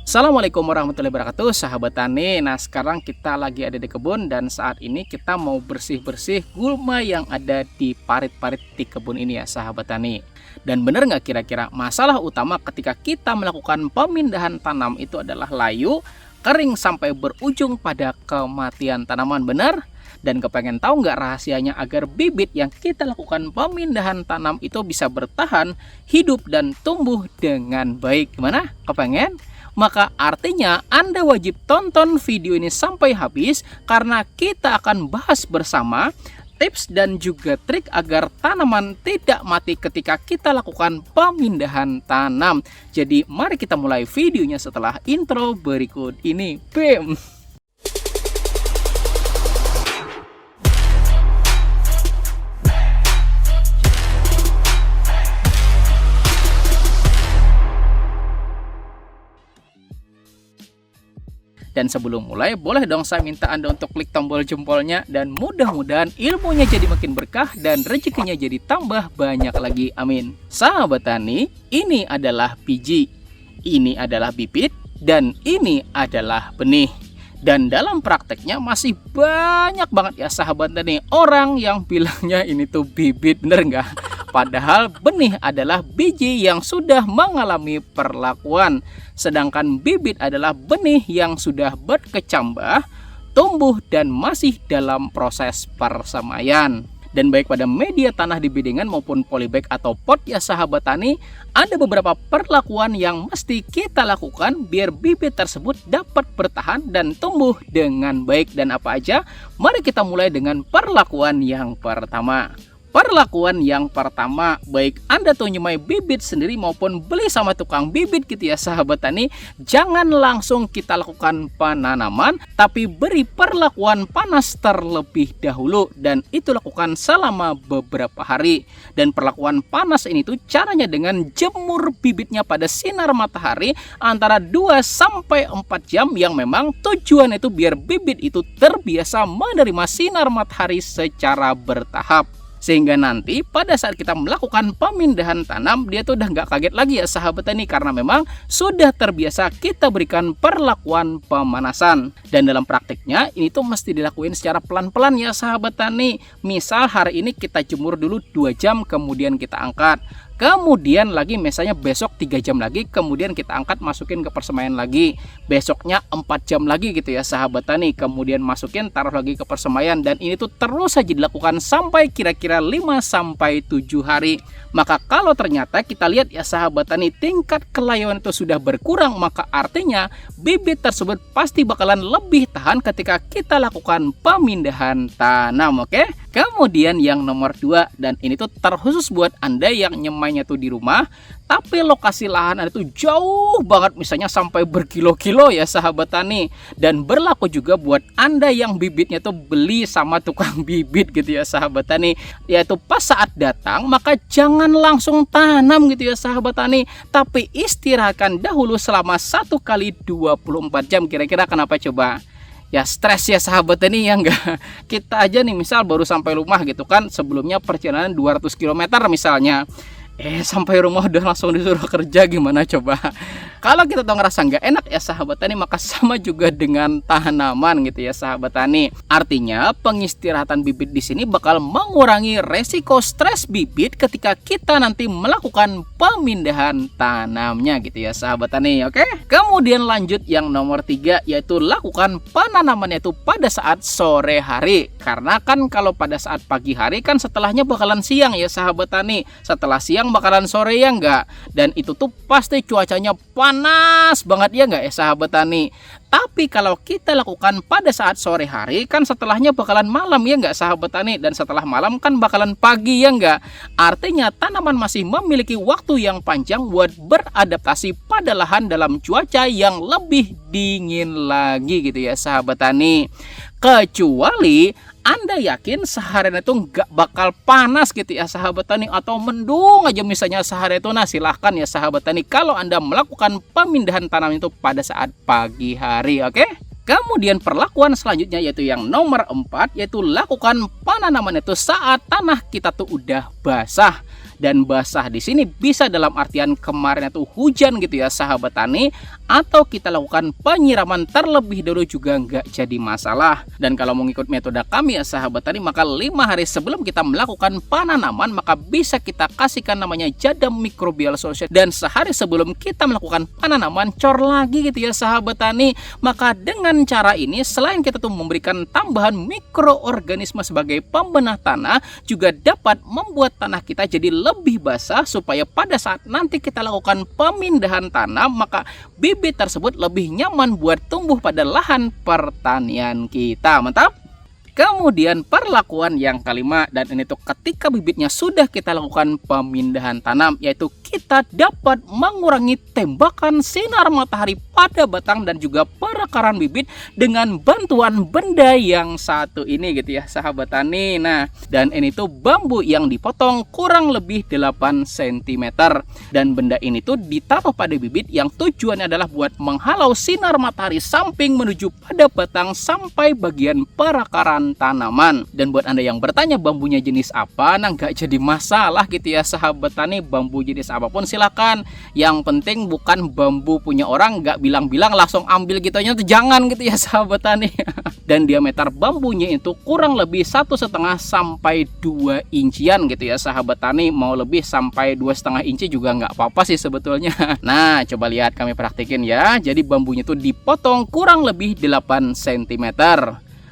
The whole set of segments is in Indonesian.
Assalamualaikum warahmatullahi wabarakatuh, sahabat tani. Nah, sekarang kita lagi ada di kebun dan saat ini kita mau bersih-bersih gulma yang ada di parit-parit di kebun ini ya, sahabat tani. Dan benar nggak kira-kira masalah utama ketika kita melakukan pemindahan tanam itu adalah layu, kering sampai berujung pada kematian tanaman, benar? Dan kepengen tahu nggak rahasianya agar bibit yang kita lakukan pemindahan tanam itu bisa bertahan, hidup, dan tumbuh dengan baik? Gimana? Kepengen? Maka artinya Anda wajib tonton video ini sampai habis karena kita akan bahas bersama tips dan juga trik agar tanaman tidak mati ketika kita lakukan pemindahan tanam. Jadi mari kita mulai videonya setelah intro berikut ini. Bam! Dan sebelum mulai, boleh dong saya minta Anda untuk klik tombol jempolnya. Dan mudah-mudahan ilmunya jadi makin berkah dan rezekinya jadi tambah banyak lagi. Amin. Sahabat tani, ini adalah biji, ini adalah bibit, dan ini adalah benih. Dan dalam prakteknya masih banyak banget ya sahabat tani orang yang bilangnya ini tuh bibit, bener nggak? Padahal benih adalah biji yang sudah mengalami perlakuan. Sedangkan bibit adalah benih yang sudah berkecambah, tumbuh, dan masih dalam proses persemaian. Dan baik pada media tanah di bedengan maupun polybag atau pot ya sahabat tani, ada beberapa perlakuan yang mesti kita lakukan biar bibit tersebut dapat bertahan dan tumbuh dengan baik. Dan apa aja? Mari kita mulai dengan perlakuan yang pertama. Perlakuan yang pertama, baik Anda tuh nyemai bibit sendiri maupun beli sama tukang bibit gitu ya sahabat tani, jangan langsung kita lakukan penanaman, tapi beri perlakuan panas terlebih dahulu dan itu lakukan selama beberapa hari. Dan perlakuan panas ini tuh caranya dengan jemur bibitnya pada sinar matahari antara 2-4 jam yang memang tujuan itu biar bibit itu terbiasa menerima sinar matahari secara bertahap. Sehingga nanti pada saat kita melakukan pemindahan tanam, dia tuh udah nggak kaget lagi ya sahabat tani karena memang sudah terbiasa kita berikan perlakuan pemanasan. Dan dalam praktiknya ini tuh mesti dilakuin secara pelan-pelan ya sahabat tani. Misal hari ini kita jemur dulu 2 jam kemudian kita angkat. Kemudian lagi misalnya besok 3 jam lagi kemudian kita angkat masukin ke persemaian lagi. Besoknya 4 jam lagi gitu ya sahabat tani. Kemudian masukin taruh lagi ke persemaian dan ini tuh terus saja dilakukan sampai kira-kira 5-7 hari. Maka kalau ternyata kita lihat ya sahabat tani tingkat kelayuan itu sudah berkurang, maka artinya bibit tersebut pasti bakalan lebih tahan ketika kita lakukan pemindahan tanam. Oke? Kemudian yang nomor 2, dan ini tuh terkhusus buat Anda yang nyemainya tuh di rumah tapi lokasi lahan Anda tuh jauh banget, misalnya sampai berkilo-kilo ya sahabat tani. Dan berlaku juga buat Anda yang bibitnya tuh beli sama tukang bibit gitu ya sahabat tani. Yaitu pas saat datang maka jangan langsung tanam gitu ya sahabat tani, tapi istirahatkan dahulu selama 1 kali 24 jam. Kira-kira kenapa coba? Ya stres ya sahabat tani ya enggak. Kita aja nih misal baru sampai rumah gitu kan, sebelumnya perjalanan 200 km misalnya. Sampai rumah udah langsung disuruh kerja, gimana coba? Kalau kita tuh ngerasa nggak enak ya sahabat tani, maka sama juga dengan tanaman gitu ya sahabat tani. Artinya pengistirahatan bibit di sini bakal mengurangi resiko stres bibit ketika kita nanti melakukan pemindahan tanamnya gitu ya sahabat tani. Oke? Kemudian lanjut yang nomor 3, yaitu lakukan penanamannya itu pada saat sore hari. Karena kan kalau pada saat pagi hari kan setelahnya bakalan siang ya sahabat tani. Setelah siang bakalan sore ya enggak. Dan itu tuh pasti cuacanya panas banget ya enggak ya sahabat tani. Tapi kalau kita lakukan pada saat sore hari kan setelahnya bakalan malam ya enggak sahabat tani. Dan setelah malam kan bakalan pagi ya enggak. Artinya tanaman masih memiliki waktu yang panjang buat beradaptasi pada lahan dalam cuaca yang lebih dingin lagi gitu ya sahabat tani. Kecuali Anda yakin seharian itu nggak bakal panas gitu ya sahabat tani, atau mendung aja misalnya sehari itu, nah silahkan ya sahabat tani kalau Anda melakukan pemindahan tanam itu pada saat pagi hari. Oke? Kemudian perlakuan selanjutnya yaitu yang nomor 4, yaitu lakukan penanaman itu saat tanah kita tuh udah basah. Dan basah di sini bisa dalam artian kemarin itu hujan gitu ya sahabat tani, atau kita lakukan penyiraman terlebih dahulu juga nggak jadi masalah. Dan kalau mengikut metode kami ya sahabat tani, maka 5 hari sebelum kita melakukan penanaman maka bisa kita kasihkan namanya Jadam Microbial Solution, dan sehari sebelum kita melakukan penanaman cor lagi gitu ya sahabat tani. Maka dengan cara ini selain kita tuh memberikan tambahan mikroorganisme sebagai pembenah tanah, juga dapat membuat tanah kita jadi lebih basah, supaya pada saat nanti kita lakukan pemindahan tanam maka bibit tersebut lebih nyaman buat tumbuh pada lahan pertanian kita. Mantap. Kemudian perlakuan yang kelima, dan ini tuh ketika bibitnya sudah kita lakukan pemindahan tanam, yaitu kita dapat mengurangi tembakan sinar matahari pada batang dan juga perakaran bibit dengan bantuan benda yang satu ini gitu ya sahabat tani. Nah, dan ini tuh bambu yang dipotong kurang lebih 8 cm, dan benda ini tuh ditaruh pada bibit yang tujuannya adalah buat menghalau sinar matahari samping menuju pada batang sampai bagian perakaran tanaman. Dan buat Anda yang bertanya bambunya jenis apa, nah nggak jadi masalah gitu ya sahabat tani, bambu jenis apapun silakan. Yang penting bukan bambu punya orang, nggak bilang-bilang langsung ambil gitu aja tuh, jangan gitu ya sahabat tani. Dan diameter bambunya itu kurang lebih 1,5 sampai 2 incian gitu ya sahabat tani. Mau lebih sampai 2,5 inci juga nggak apa-apa sih sebetulnya. Nah, coba lihat kami praktikin ya. Jadi bambunya tuh dipotong kurang lebih 8 cm.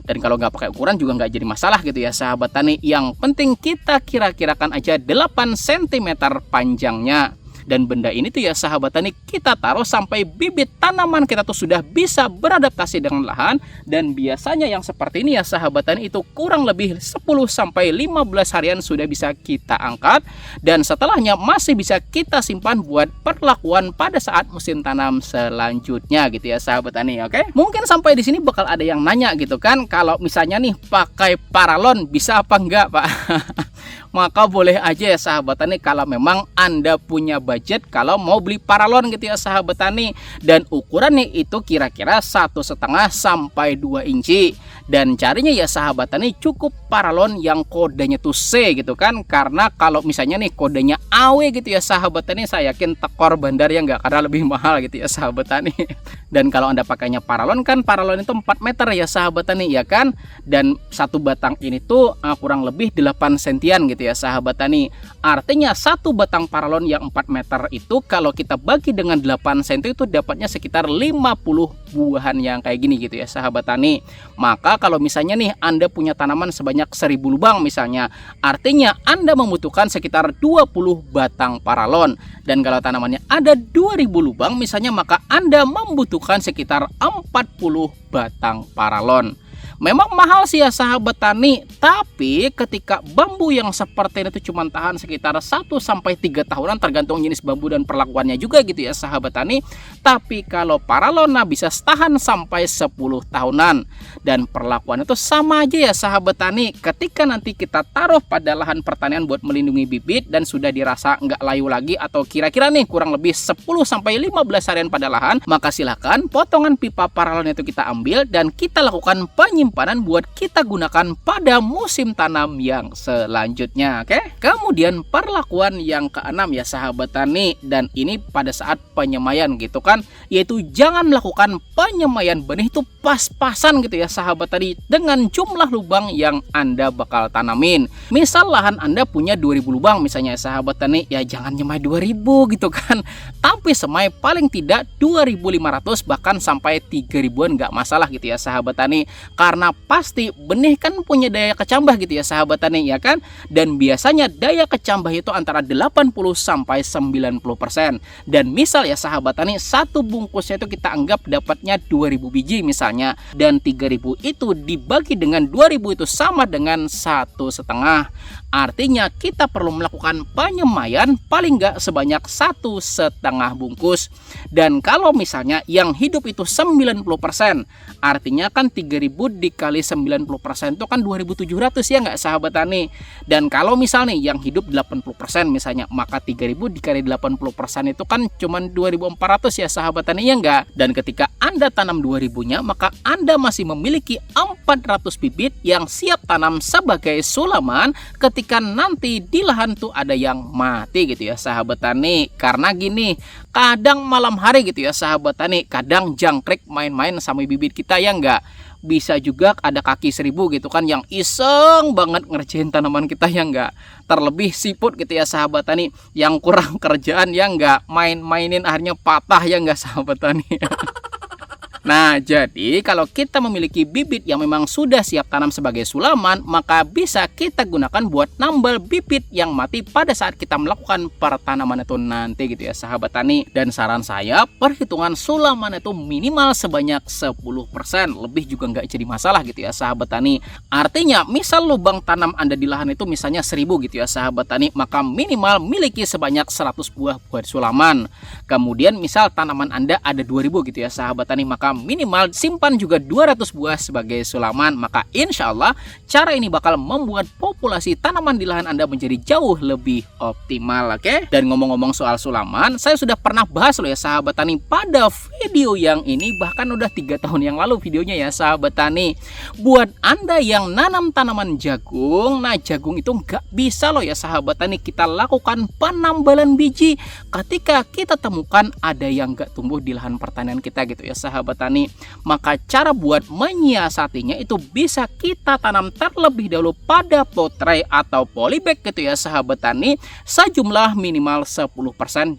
Dan kalau nggak pakai ukuran juga nggak jadi masalah gitu ya sahabat tani. Yang penting kita kira-kirakan aja 8 cm panjangnya. Dan benda ini tuh ya sahabat tani kita taruh sampai bibit tanaman kita tuh sudah bisa beradaptasi dengan lahan. Dan biasanya yang seperti ini ya sahabat tani itu kurang lebih 10 sampai 15 harian sudah bisa kita angkat. Dan setelahnya masih bisa kita simpan buat perlakuan pada saat musim tanam selanjutnya gitu ya sahabat tani. Oke, mungkin sampai di sini bakal ada yang nanya gitu kan, kalau misalnya nih pakai paralon bisa apa enggak Pak? Maka boleh aja ya sahabat tani kalau memang Anda punya budget kalau mau beli paralon gitu ya sahabat tani. Dan ukurannya itu kira-kira 1,5 sampai 2 inci. Dan carinya ya sahabat tani cukup paralon yang kodenya tuh C gitu kan. Karena kalau misalnya nih kodenya AW gitu ya sahabat tani, saya yakin tekor bandar ya nggak, karena lebih mahal gitu ya sahabat tani. Dan kalau Anda pakainya paralon kan, paralon itu 4 meter ya sahabat tani ya kan. Dan satu batang ini tuh kurang lebih 8 sentian gitu ya sahabat tani. Artinya satu batang paralon yang 4 meter itu kalau kita bagi dengan 8 cm itu dapatnya sekitar 50 buahan yang kayak gini gitu ya sahabat tani. Maka kalau misalnya nih Anda punya tanaman sebanyak 1000 lubang misalnya, artinya Anda membutuhkan sekitar 20 batang paralon. Dan kalau tanamannya ada 2000 lubang misalnya, maka Anda membutuhkan sekitar 40 batang paralon. Memang mahal sih ya sahabat tani, tapi ketika bambu yang seperti ini tuh cuma tahan sekitar 1 sampai 3 tahunan tergantung jenis bambu dan perlakuannya juga gitu ya sahabat tani. Tapi kalau paralon bisa tahan sampai 10 tahunan. Dan perlakuan itu sama aja ya sahabat tani, ketika nanti kita taruh pada lahan pertanian buat melindungi bibit dan sudah dirasa nggak layu lagi atau kira-kira nih kurang lebih 10 sampai 15 harian pada lahan, maka silakan potongan pipa paralon itu kita ambil dan kita lakukan penyimpanan buat kita gunakan pada musim tanam yang selanjutnya. Oke, kemudian perlakuan yang keenam ya sahabat tani, dan ini pada saat penyemaian gitu kan, yaitu jangan melakukan penyemaian benih itu pas-pasan gitu ya sahabat tadi dengan jumlah lubang yang Anda bakal tanamin. Misal lahan Anda punya 2000 lubang misalnya sahabat tani, ya jangan nyemai 2000 gitu kan, tapi semai paling tidak 2500 bahkan sampai 3000-an nggak masalah gitu ya sahabat tani. Karena pasti benih kan punya daya kecambah gitu ya sahabat tani ya kan, dan biasanya daya kecambah itu antara 80 sampai 90%. Dan misal ya sahabat tani, satu bungkusnya itu kita anggap dapatnya 2000 biji misalnya, dan 3000 itu dibagi dengan 2000 itu sama dengan 1,5. Artinya kita perlu melakukan penyemaian paling nggak sebanyak 1,5 bungkus. Dan kalau misalnya yang hidup itu 90%, artinya kan 3000 dikali 90% itu kan 2.700 ya nggak sahabat tani. Dan kalau misal nih yang hidup 80% misalnya, maka 3.000 dikali 80% itu kan cuman 2.400 ya sahabat tani ya nggak. Dan ketika Anda tanam 2.000-nya, maka Anda masih memiliki 400 bibit yang siap tanam sebagai sulaman ketika nanti di lahan tuh ada yang mati gitu ya sahabat tani. Karena gini, kadang malam hari gitu ya sahabat tani, kadang jangkrik main-main sama bibit kita ya enggak. Bisa juga ada kaki 1000 gitu kan yang iseng banget ngerjain tanaman kita ya enggak. Terlebih siput gitu ya sahabat tani yang kurang kerjaan ya enggak, main-mainin akhirnya patah ya enggak sahabat tani. Nah, jadi kalau kita memiliki bibit yang memang sudah siap tanam sebagai sulaman, maka bisa kita gunakan buat nambal bibit yang mati pada saat kita melakukan pertanaman itu nanti gitu ya sahabat tani. Dan saran saya, perhitungan sulaman itu minimal sebanyak 10%, lebih juga nggak jadi masalah gitu ya sahabat tani. Artinya, misal lubang tanam Anda di lahan itu misalnya 1000 gitu ya sahabat tani, maka minimal miliki sebanyak 100 buah buat sulaman. Kemudian misal tanaman Anda ada 2000 gitu ya sahabat tani, maka minimal simpan juga 200 buah sebagai sulaman. Maka insya Allah cara ini bakal membuat populasi tanaman di lahan Anda menjadi jauh lebih optimal. Oke? Dan ngomong-ngomong soal sulaman, saya sudah pernah bahas loh ya sahabat tani pada video yang ini, bahkan udah 3 tahun yang lalu videonya ya sahabat tani. Buat Anda yang nanam tanaman jagung, nah jagung itu nggak bisa loh ya sahabat tani kita lakukan penambalan biji ketika kita temukan ada yang nggak tumbuh di lahan pertanian kita gitu ya sahabat tani. Maka cara buat menyiasatinya itu bisa kita tanam terlebih dahulu pada pot tray atau polybag gitu ya sahabat tani, sejumlah minimal 10%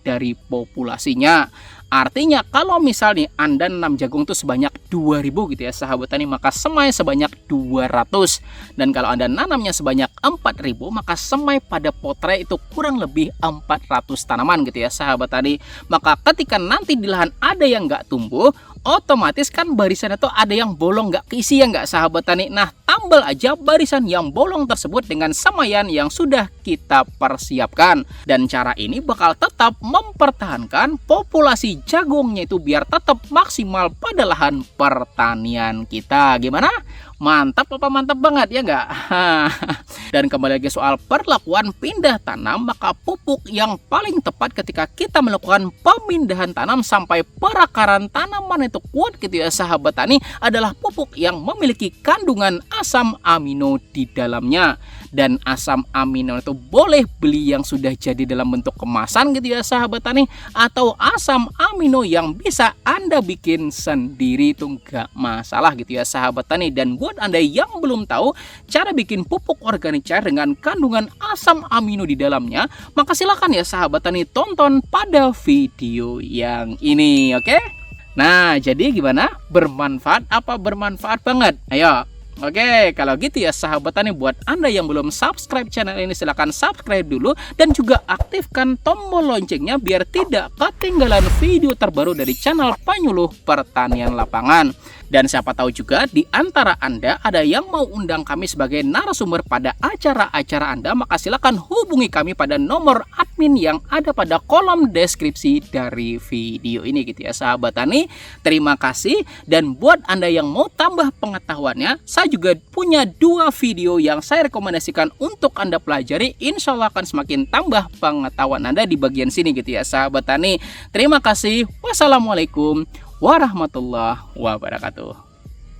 dari populasinya. Artinya kalau misalnya Anda nanam jagung itu sebanyak 2000 gitu ya sahabat tani, maka semai sebanyak 200. Dan kalau Anda nanamnya sebanyak 4000, maka semai pada pot tray itu kurang lebih 400 tanaman gitu ya sahabat tani. Maka ketika nanti di lahan ada yang nggak tumbuh, otomatis kan barisan itu ada yang bolong nggak keisi ya nggak sahabat tani. Nah, tambal aja barisan yang bolong tersebut dengan semaian yang sudah kita persiapkan. Dan cara ini bakal tetap mempertahankan populasi jagungnya itu biar tetap maksimal pada lahan pertanian kita. Gimana? Mantap apa mantap banget ya enggak? Dan kembali lagi soal perlakuan pindah tanam, maka pupuk yang paling tepat ketika kita melakukan pemindahan tanam sampai perakaran tanaman itu kuat gitu ya sahabat tani adalah pupuk yang memiliki kandungan asam amino di dalamnya. Dan asam amino itu boleh beli yang sudah jadi dalam bentuk kemasan gitu ya sahabat tani, atau asam amino yang bisa Anda bikin sendiri itu nggak masalah gitu ya sahabat tani. Dan buat Anda yang belum tahu cara bikin pupuk organik cair dengan kandungan asam amino di dalamnya, maka silakan ya sahabat tani tonton pada video yang ini, oke? Nah, jadi gimana? Bermanfaat apa bermanfaat banget? Ayo. Oke, kalau gitu ya sahabat tani, buat Anda yang belum subscribe channel ini silahkan subscribe dulu dan juga aktifkan tombol loncengnya biar tidak ketinggalan video terbaru dari channel Penyuluh Pertanian Lapangan. Dan siapa tahu juga di antara Anda ada yang mau undang kami sebagai narasumber pada acara-acara Anda, maka silakan hubungi kami pada nomor admin yang ada pada kolom deskripsi dari video ini gitu ya sahabat tani. Terima kasih. Dan buat Anda yang mau tambah pengetahuannya, saya juga punya 2 video yang saya rekomendasikan untuk Anda pelajari. Insya Allah akan semakin tambah pengetahuan Anda di bagian sini gitu ya sahabat tani. Terima kasih. Wassalamualaikum warahmatullahi wabarakatuh.